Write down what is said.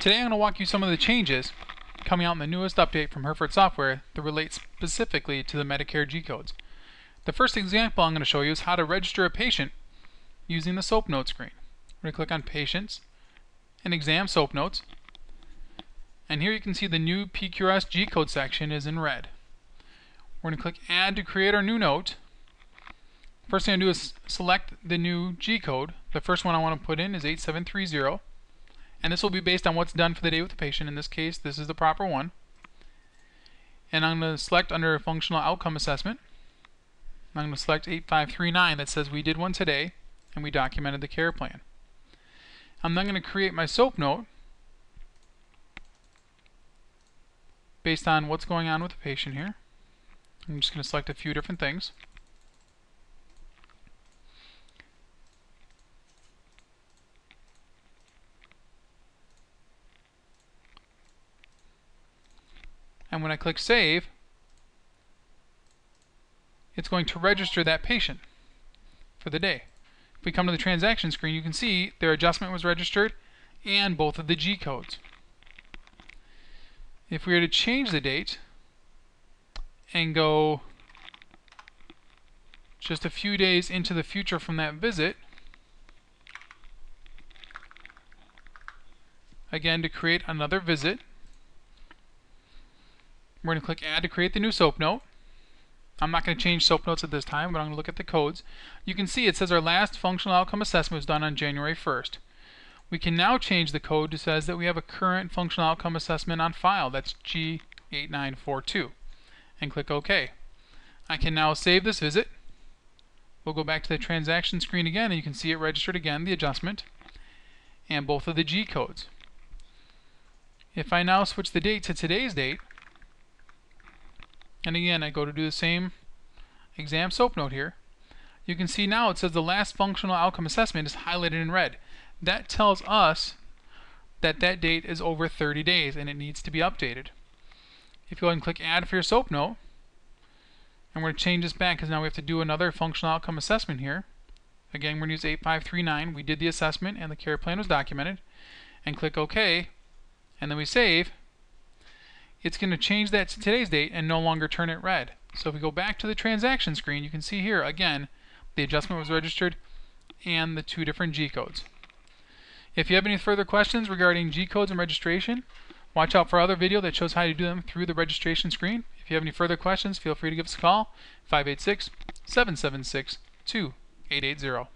Today I'm going to walk you some of the changes coming out in the newest update from Herfert Software that relate specifically to the Medicare G-codes. The first example I'm going to show you is how to register a patient using the SOAP Note screen. We're going to click on Patients and Exam SOAP Notes, and here you can see the new PQRS G-code section is in red. We're going to click Add to create our new note. First thing I'm going to do is select the new G-code. The first one I want to put in is 8730. And this will be based on what's done for the day with the patient. In this case, this is the proper one. And I'm going to select under Functional Outcome Assessment. I'm going to select 8539 that says we did one today and we documented the care plan. I'm then going to create my SOAP note based on what's going on with the patient here. I'm just going to select a few different things. And when I click Save, it's going to register that patient for the day. If we come to the transaction screen, you can see their adjustment was registered and both of the G codes. If we were to change the date and go just a few days into the future from that visit, again to create another visit, we're going to click Add to create the new SOAP note. I'm not going to change SOAP notes at this time, but I'm going to look at the codes. You can see it says our last functional outcome assessment was done on January 1st. We can now change the code to says that we have a current functional outcome assessment on file. That's G8942. And click OK. I can now save this visit. We'll go back to the transaction screen again, and you can see it registered again, the adjustment, and both of the G codes. If I now switch the date to today's date, and again I go to do the same exam SOAP note here, you can see now it says the last functional outcome assessment is highlighted in red. That tells us that that date is over 30 days and it needs to be updated. If you go ahead and click Add for your SOAP note, and we're going to change this back because now we have to do another functional outcome assessment here. Again, we're going to use 8539. We did the assessment and the care plan was documented. And click OK, and then we save. It's going to change that to today's date and no longer turn it red. So if we go back to the transaction screen, you can see here again the adjustment was registered and the two different G codes. If you have any further questions regarding G codes and registration, watch out for our other video that shows how to do them through the registration screen. If you have any further questions, feel free to give us a call, 586-776-2880.